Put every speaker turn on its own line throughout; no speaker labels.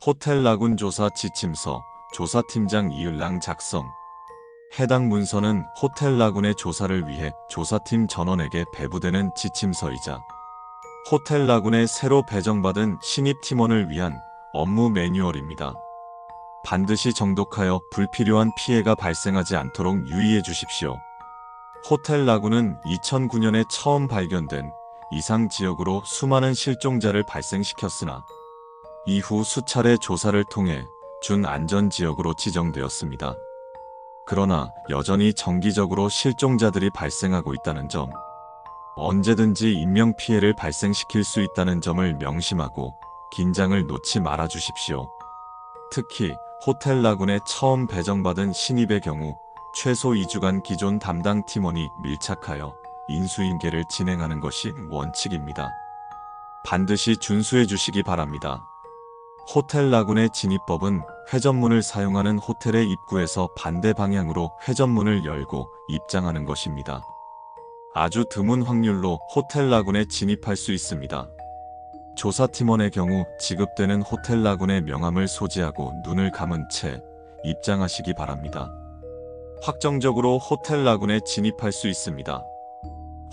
호텔 라군 조사 지침서, 조사팀장 이을랑 작성. 해당 문서는 호텔 라군의 조사를 위해 조사팀 전원에게 배부되는 지침서이자 호텔 라군의 새로 배정받은 신입 팀원을 위한 업무 매뉴얼입니다. 반드시 정독하여 불필요한 피해가 발생하지 않도록 유의해 주십시오. 호텔 라군은 2009년에 처음 발견된 이상 지역으로 수많은 실종자를 발생시켰으나 이후 수차례 조사를 통해 준안전지역으로 지정되었습니다. 그러나 여전히 정기적으로 실종자들이 발생하고 있다는 점, 언제든지 인명피해를 발생시킬 수 있다는 점을 명심하고 긴장을 놓지 말아 주십시오. 특히 호텔 라군에 처음 배정받은 신입의 경우 최소 2주간 기존 담당 팀원이 밀착하여 인수인계를 진행하는 것이 원칙입니다. 반드시 준수해 주시기 바랍니다. 호텔 라군의 진입법은 회전문을 사용하는 호텔의 입구에서 반대 방향으로 회전문을 열고 입장하는 것입니다. 아주 드문 확률로 호텔 라군에 진입할 수 있습니다. 조사팀원의 경우 지급되는 호텔 라군의 명함을 소지하고 눈을 감은 채 입장하시기 바랍니다. 확정적으로 호텔 라군에 진입할 수 있습니다.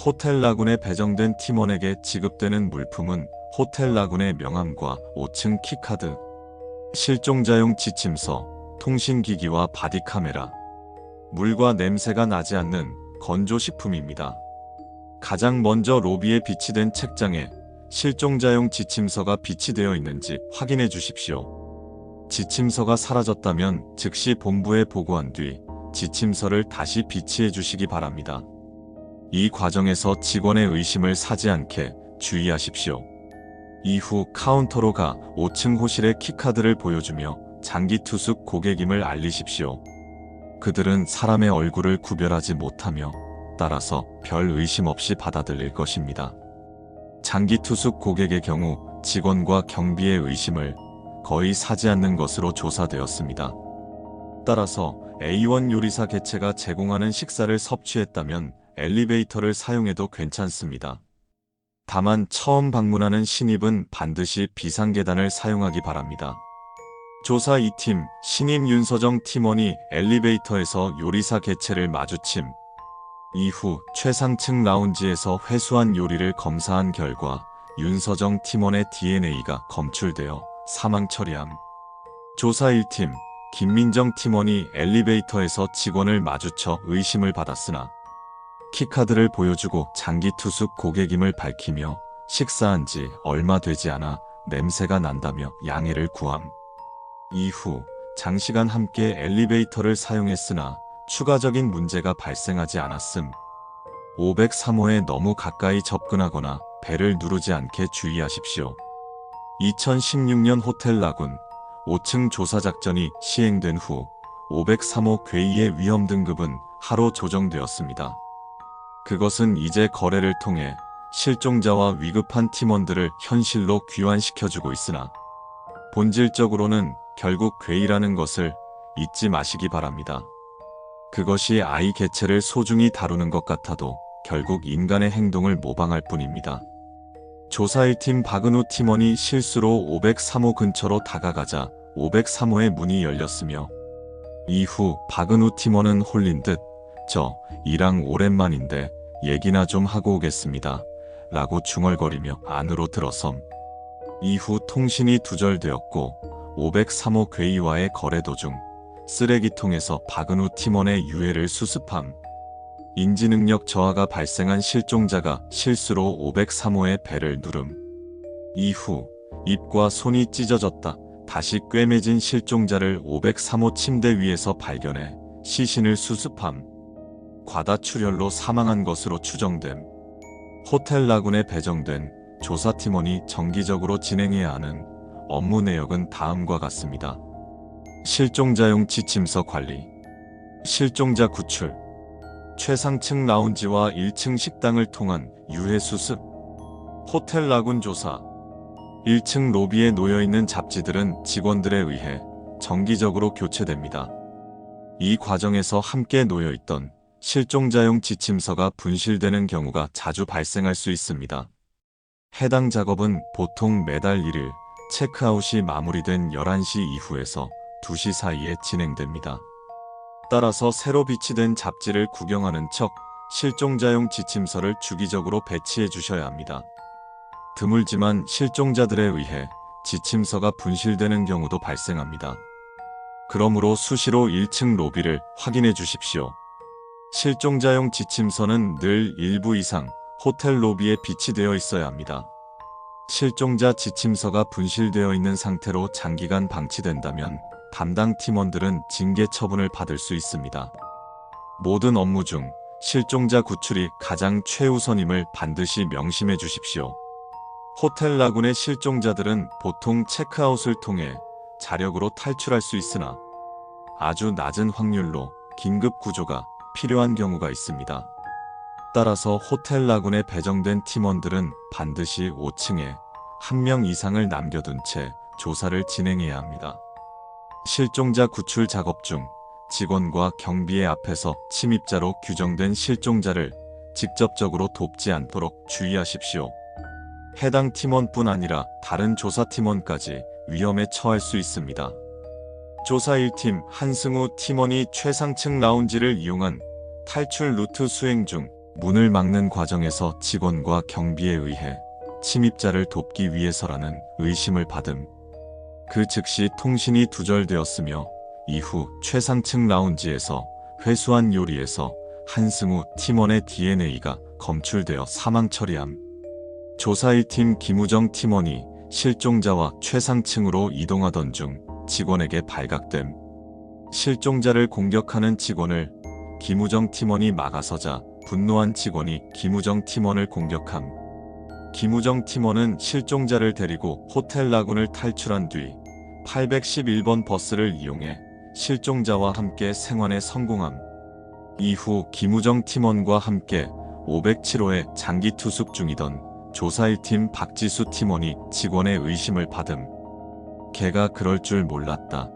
호텔 라군에 배정된 팀원에게 지급되는 물품은 호텔 라군의 명함과 5층 키카드, 실종자용 지침서, 통신기기와 바디카메라, 물과 냄새가 나지 않는 건조식품입니다. 가장 먼저 로비에 비치된 책장에 실종자용 지침서가 비치되어 있는지 확인해 주십시오. 지침서가 사라졌다면 즉시 본부에 보고한 뒤 지침서를 다시 비치해 주시기 바랍니다. 이 과정에서 직원의 의심을 사지 않게 주의하십시오. 이후 카운터로 가 5층 호실의 키카드를 보여주며 장기투숙 고객임을 알리십시오. 그들은 사람의 얼굴을 구별하지 못하며 따라서 별 의심 없이 받아들일 것입니다. 장기투숙 고객의 경우 직원과 경비의 의심을 거의 사지 않는 것으로 조사되었습니다. 따라서 A1 요리사 개체가 제공하는 식사를 섭취했다면 엘리베이터를 사용해도 괜찮습니다. 다만 처음 방문하는 신입은 반드시 비상계단을 사용하기 바랍니다. 조사 2팀 신입 윤서정 팀원이 엘리베이터에서 요리사 개체를 마주침 이후 최상층 라운지에서 회수한 요리를 검사한 결과 윤서정 팀원의 DNA가 검출되어 사망 처리함. 조사 1팀 김민정 팀원이 엘리베이터에서 직원을 마주쳐 의심을 받았으나 키카드를 보여주고 장기투숙 고객임을 밝히며 식사한 지 얼마 되지 않아 냄새가 난다며 양해를 구함. 이후 장시간 함께 엘리베이터를 사용했으나 추가적인 문제가 발생하지 않았음. 503호에 너무 가까이 접근하거나 벨을 누르지 않게 주의하십시오. 2016년 호텔 라군 5층 조사작전이 시행된 후 503호 궤이의 위험 등급은 하로 조정되었습니다. 그것은 이제 거래를 통해 실종자와 위급한 팀원들을 현실로 귀환시켜주고 있으나 본질적으로는 결국 궤이라는 것을 잊지 마시기 바랍니다. 그것이 아이 개체를 소중히 다루는 것 같아도 결국 인간의 행동을 모방할 뿐입니다. 조사 1팀 박은우 팀원이 실수로 503호 근처로 다가가자 503호의 문이 열렸으며 이후 박은우 팀원은 홀린 듯 이랑 오랜만인데 얘기나 좀 하고 오겠습니다. 라고 중얼거리며 안으로 들어섬. 이후 통신이 두절되었고 503호 궤이와의 거래 도중 쓰레기통에서 박은우 팀원의 유해를 수습함. 인지능력 저하가 발생한 실종자가 실수로 503호의 벨을 누름. 이후 입과 손이 찢어졌다. 다시 꿰매진 실종자를 503호 침대 위에서 발견해 시신을 수습함. 과다출혈로 사망한 것으로 추정됨. 호텔 라군에 배정된 조사팀원이 정기적으로 진행해야 하는 업무 내역은 다음과 같습니다. 실종자용 지침서 관리, 실종자 구출, 최상층 라운지와 1층 식당을 통한 유해 수습, 호텔 라군 조사. 1층 로비에 놓여있는 잡지들은 직원들에 의해 정기적으로 교체됩니다. 이 과정에서 함께 놓여있던 실종자용 지침서가 분실되는 경우가 자주 발생할 수 있습니다. 해당 작업은 보통 매달 1일 체크아웃이 마무리된 11시 이후에서 2시 사이에 진행됩니다. 따라서 새로 비치된 잡지를 구경하는 척 실종자용 지침서를 주기적으로 배치해 주셔야 합니다. 드물지만 실종자들에 의해 지침서가 분실되는 경우도 발생합니다. 그러므로 수시로 1층 로비를 확인해 주십시오. 실종자용 지침서는 늘 일부 이상 호텔 로비에 비치되어 있어야 합니다. 실종자 지침서가 분실되어 있는 상태로 장기간 방치된다면 담당 팀원들은 징계 처분을 받을 수 있습니다. 모든 업무 중 실종자 구출이 가장 최우선임을 반드시 명심해 주십시오. 호텔 라군의 실종자들은 보통 체크아웃을 통해 자력으로 탈출할 수 있으나 아주 낮은 확률로 긴급 구조가 필요한 경우가 있습니다. 따라서 호텔 라군에 배정된 팀원들은 반드시 5층에 1명 이상을 남겨둔 채 조사를 진행해야 합니다. 실종자 구출 작업 중 직원과 경비의 앞에서 침입자로 규정된 실종자를 직접적으로 돕지 않도록 주의하십시오. 해당 팀원뿐 아니라 다른 조사 팀원까지 위험에 처할 수 있습니다. 조사 1팀 한승우 팀원이 최상층 라운지를 이용한 탈출 루트 수행 중 문을 막는 과정에서 직원과 경비에 의해 침입자를 돕기 위해서라는 의심을 받음. 그 즉시 통신이 두절되었으며 이후 최상층 라운지에서 회수한 요리에서 한승우 팀원의 DNA가 검출되어 사망 처리함. 조사 1팀 김우정 팀원이 실종자와 최상층으로 이동하던 중 직원에게 발각됨. 실종자를 공격하는 직원을 김우정 팀원이 막아서자 분노한 직원이 김우정 팀원을 공격함. 김우정 팀원은 실종자를 데리고 호텔 라군을 탈출한 뒤 811번 버스를 이용해 실종자와 함께 생환에 성공함. 이후 김우정 팀원과 함께 507호에 장기 투숙 중이던 조사 1팀 박지수 팀원이 직원의 의심을 받음. 걔가 그럴 줄 몰랐다.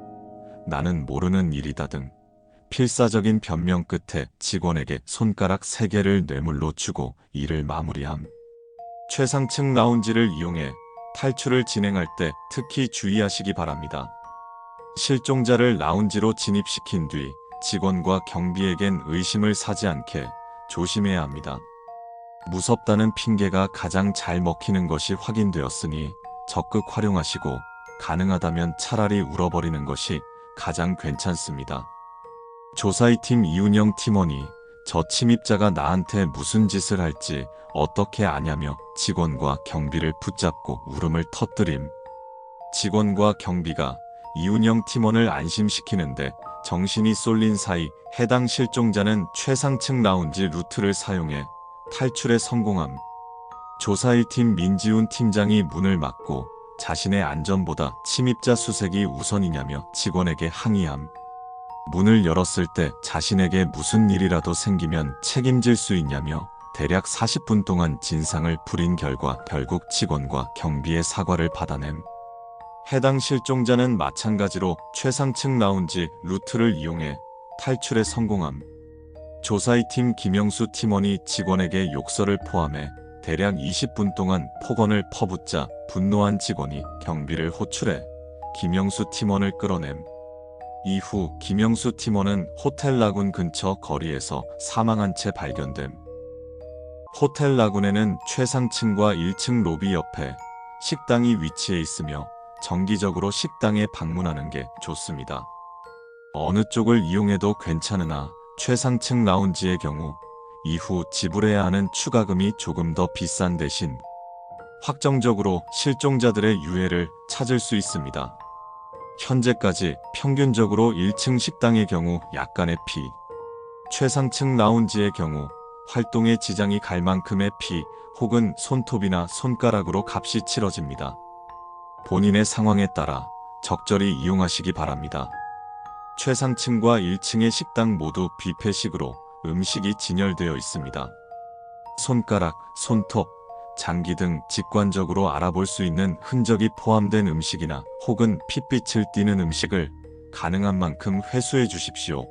나는 모르는 일이다 등 필사적인 변명 끝에 직원에게 손가락 3개를 뇌물로 주고 일을 마무리함. 최상층 라운지를 이용해 탈출을 진행할 때 특히 주의하시기 바랍니다. 실종자를 라운지로 진입시킨 뒤 직원과 경비에겐 의심을 사지 않게 조심해야 합니다. 무섭다는 핑계가 가장 잘 먹히는 것이 확인되었으니 적극 활용하시고 가능하다면 차라리 울어버리는 것이 가장 괜찮습니다. 조사 2팀 이운영 팀원이 저 침입자가 나한테 무슨 짓을 할지 어떻게 아냐며 직원과 경비를 붙잡고 울음을 터뜨림. 직원과 경비가 이운영 팀원을 안심시키는데 정신이 쏠린 사이 해당 실종자는 최상층 라운지 루트를 사용해 탈출에 성공함. 조사 1팀 민지훈 팀장이 문을 막고 자신의 안전보다 침입자 수색이 우선이냐며 직원에게 항의함. 문을 열었을 때 자신에게 무슨 일이라도 생기면 책임질 수 있냐며 대략 40분 동안 진상을 부린 결과 결국 직원과 경비의 사과를 받아냄. 해당 실종자는 마찬가지로 최상층 라운지 루트를 이용해 탈출에 성공함. 조사 2팀 김영수 팀원이 직원에게 욕설을 포함해 대략 20분 동안 폭언을 퍼붓자 분노한 직원이 경비를 호출해 김영수 팀원을 끌어냄. 이후 김영수 팀원은 호텔 라군 근처 거리에서 사망한 채 발견됨. 호텔 라군에는 최상층과 1층 로비 옆에 식당이 위치해 있으며 정기적으로 식당에 방문하는 게 좋습니다. 어느 쪽을 이용해도 괜찮으나 최상층 라운지의 경우 이후 지불해야 하는 추가금이 조금 더 비싼 대신 확정적으로 실종자들의 유해를 찾을 수 있습니다. 현재까지 평균적으로 1층 식당의 경우 약간의 피, 최상층 라운지의 경우 활동에 지장이 갈 만큼의 피 혹은 손톱이나 손가락으로 값이 치러집니다. 본인의 상황에 따라 적절히 이용하시기 바랍니다. 최상층과 1층의 식당 모두 뷔페식으로 음식이 진열되어 있습니다. 손가락, 손톱, 장기 등 직관적으로 알아볼 수 있는 흔적이 포함된 음식이나 혹은 핏빛을 띠는 음식을 가능한 만큼 회수해 주십시오.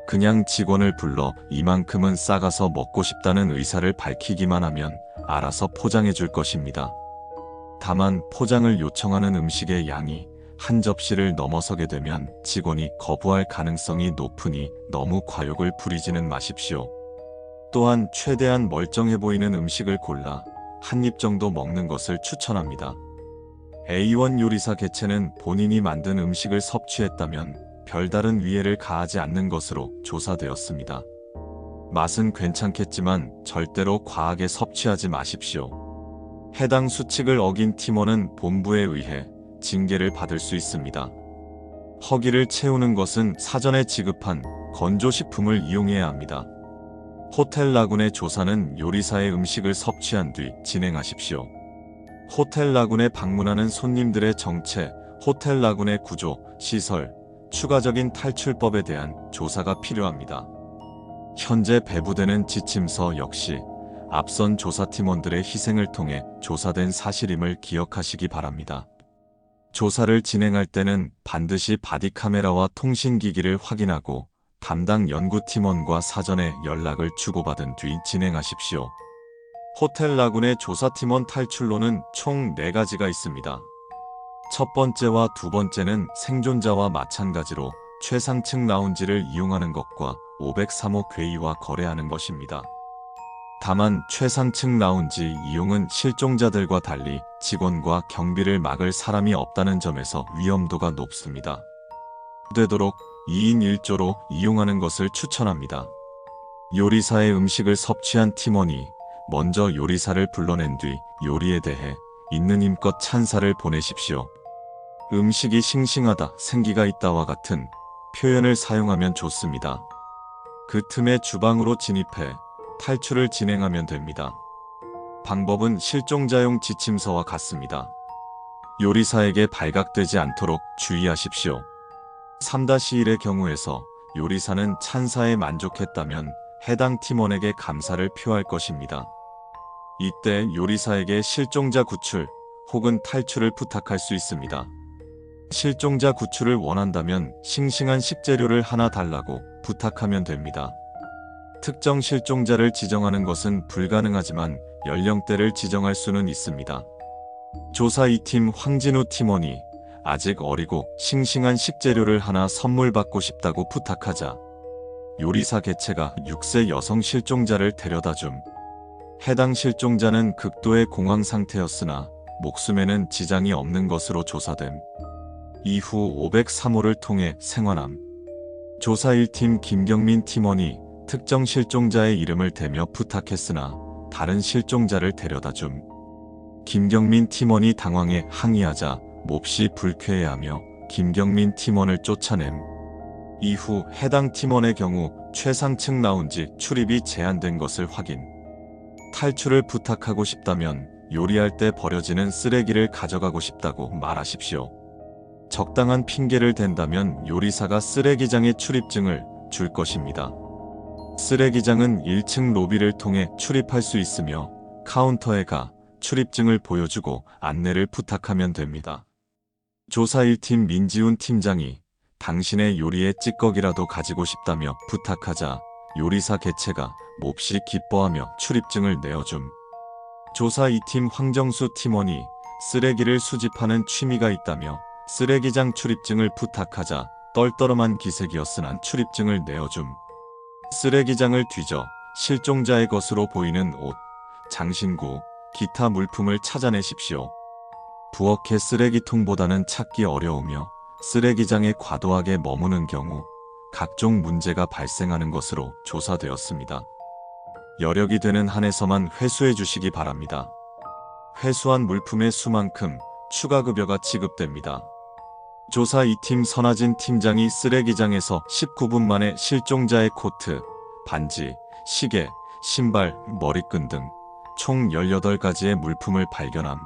그냥 직원을 불러 이만큼은 싸가서 먹고 싶다는 의사를 밝히기만 하면 알아서 포장해 줄 것입니다. 다만 포장을 요청하는 음식의 양이 한 접시를 넘어서게 되면 직원이 거부할 가능성이 높으니 너무 과욕을 부리지는 마십시오. 또한 최대한 멀쩡해 보이는 음식을 골라 한 입 정도 먹는 것을 추천합니다. A1 요리사 개체는 본인이 만든 음식을 섭취했다면 별다른 위해를 가하지 않는 것으로 조사되었습니다. 맛은 괜찮겠지만 절대로 과하게 섭취하지 마십시오. 해당 수칙을 어긴 팀원은 본부에 의해 징계를 받을 수 있습니다. 허기를 채우는 것은 사전에 지급한 건조식품을 이용해야 합니다. 호텔 라군의 조사는 요리사의 음식을 섭취한 뒤 진행하십시오. 호텔 라군에 방문하는 손님들의 정체, 호텔 라군의 구조, 시설, 추가적인 탈출법에 대한 조사가 필요합니다. 현재 배부되는 지침서 역시 앞선 조사팀원들의 희생을 통해 조사된 사실임을 기억하시기 바랍니다. 조사를 진행할 때는 반드시 바디카메라와 통신기기를 확인하고 담당 연구팀원과 사전에 연락을 주고받은 뒤 진행하십시오. 호텔 라군의 조사팀원 탈출로는 총 4가지가 있습니다. 첫 번째와 두 번째는 생존자와 마찬가지로 최상층 라운지를 이용하는 것과 503호 궤의와 거래하는 것입니다. 다만 최상층 라운지 이용은 실종자들과 달리 직원과 경비를 막을 사람이 없다는 점에서 위험도가 높습니다. 되도록 2인 1조로 이용하는 것을 추천합니다. 요리사의 음식을 섭취한 팀원이 먼저 요리사를 불러낸 뒤 요리에 대해 있는 힘껏 찬사를 보내십시오. 음식이 싱싱하다, 생기가 있다와 같은 표현을 사용하면 좋습니다. 그 틈에 주방으로 진입해 탈출을 진행하면 됩니다. 방법은 실종자용 지침서와 같습니다. 요리사에게 발각되지 않도록 주의하십시오. 3-1의 경우에서 요리사는 찬사에 만족했다면 해당 팀원에게 감사를 표할 것입니다. 이때 요리사에게 실종자 구출 혹은 탈출을 부탁할 수 있습니다. 실종자 구출을 원한다면 싱싱한 식재료를 하나 달라고 부탁하면 됩니다. 특정 실종자를 지정하는 것은 불가능하지만 연령대를 지정할 수는 있습니다. 조사 2팀 황진우 팀원이 아직 어리고 싱싱한 식재료를 하나 선물 받고 싶다고 부탁하자 요리사 개체가 6세 여성 실종자를 데려다 줌. 해당 실종자는 극도의 공황 상태였으나 목숨에는 지장이 없는 것으로 조사됨. 이후 503호를 통해 생환함. 조사 1팀 김경민 팀원이 특정 실종자의 이름을 대며 부탁했으나 다른 실종자를 데려다 줌. 김경민 팀원이 당황해 항의하자 몹시 불쾌해하며 김경민 팀원을 쫓아냄. 이후 해당 팀원의 경우 최상층 라운지 출입이 제한된 것을 확인. 탈출을 부탁하고 싶다면 요리할 때 버려지는 쓰레기를 가져가고 싶다고 말하십시오. 적당한 핑계를 댄다면 요리사가 쓰레기장의 출입증을 줄 것입니다. 쓰레기장은 1층 로비를 통해 출입할 수 있으며 카운터에 가 출입증을 보여주고 안내를 부탁하면 됩니다. 조사 1팀 민지훈 팀장이 당신의 요리에 찌꺼기라도 가지고 싶다며 부탁하자 요리사 개체가 몹시 기뻐하며 출입증을 내어줌. 조사 2팀 황정수 팀원이 쓰레기를 수집하는 취미가 있다며 쓰레기장 출입증을 부탁하자 떨떠름한 기색이었으나 출입증을 내어줌. 쓰레기장을 뒤져 실종자의 것으로 보이는 옷, 장신구, 기타 물품을 찾아내십시오. 부엌의 쓰레기통보다는 찾기 어려우며 쓰레기장에 과도하게 머무는 경우 각종 문제가 발생하는 것으로 조사되었습니다. 여력이 되는 한에서만 회수해 주시기 바랍니다. 회수한 물품의 수만큼 추가급여가 지급됩니다. 조사 2팀 선하진 팀장이 쓰레기장에서 19분 만에 실종자의 코트, 반지, 시계, 신발, 머리끈 등 총 18가지의 물품을 발견함.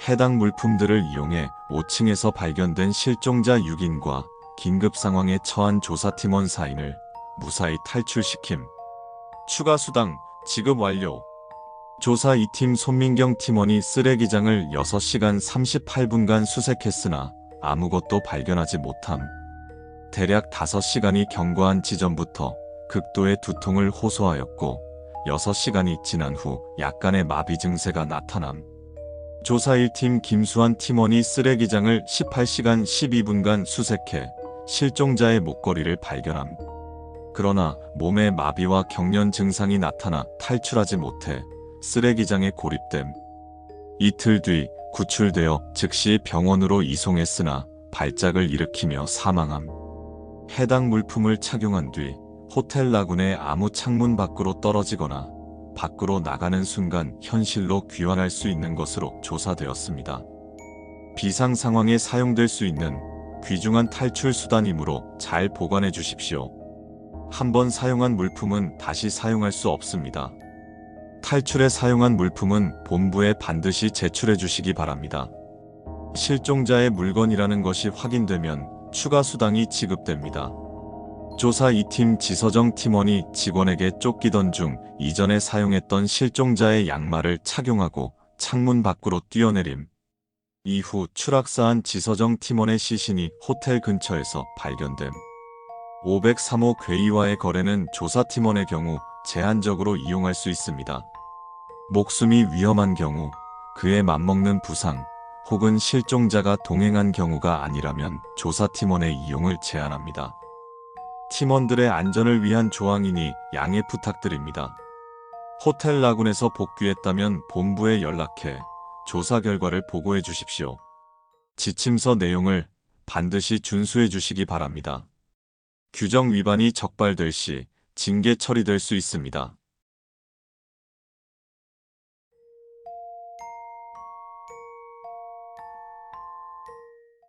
해당 물품들을 이용해 5층에서 발견된 실종자 6인과 긴급 상황에 처한 조사팀원 4인을 무사히 탈출시킴. 추가 수당 지급 완료. 조사 2팀 손민경 팀원이 쓰레기장을 6시간 38분간 수색했으나 아무것도 발견하지 못함. 대략 5시간이 경과한 지점부터 극도의 두통을 호소하였고 6시간이 지난 후 약간의 마비 증세가 나타남. 조사 1팀 김수환 팀원이 쓰레기장을 18시간 12분간 수색해 실종자의 목걸이를 발견함. 그러나 몸에 마비와 경련 증상이 나타나 탈출하지 못해 쓰레기장에 고립됨. 이틀 뒤 구출되어 즉시 병원으로 이송했으나 발작을 일으키며 사망함. 해당 물품을 착용한 뒤 호텔 라군의 아무 창문 밖으로 떨어지거나 밖으로 나가는 순간 현실로 귀환할 수 있는 것으로 조사되었습니다. 비상 상황에 사용될 수 있는 귀중한 탈출 수단이므로 잘 보관해 주십시오. 한번 사용한 물품은 다시 사용할 수 없습니다. 탈출에 사용한 물품은 본부에 반드시 제출해 주시기 바랍니다. 실종자의 물건이라는 것이 확인되면 추가 수당이 지급됩니다. 조사 2팀 지서정 팀원이 직원에게 쫓기던 중 이전에 사용했던 실종자의 양말을 착용하고 창문 밖으로 뛰어내림. 이후 추락사한 지서정 팀원의 시신이 호텔 근처에서 발견됨. 503호 괴이와의 거래는 조사팀원의 경우 제한적으로 이용할 수 있습니다. 목숨이 위험한 경우, 그에 맞먹는 부상, 혹은 실종자가 동행한 경우가 아니라면 조사팀원의 이용을 제한합니다. 팀원들의 안전을 위한 조항이니 양해 부탁드립니다. 호텔 라군에서 복귀했다면 본부에 연락해 조사 결과를 보고해 주십시오. 지침서 내용을 반드시 준수해 주시기 바랍니다. 규정 위반이 적발될 시 징계 처리될 수 있습니다.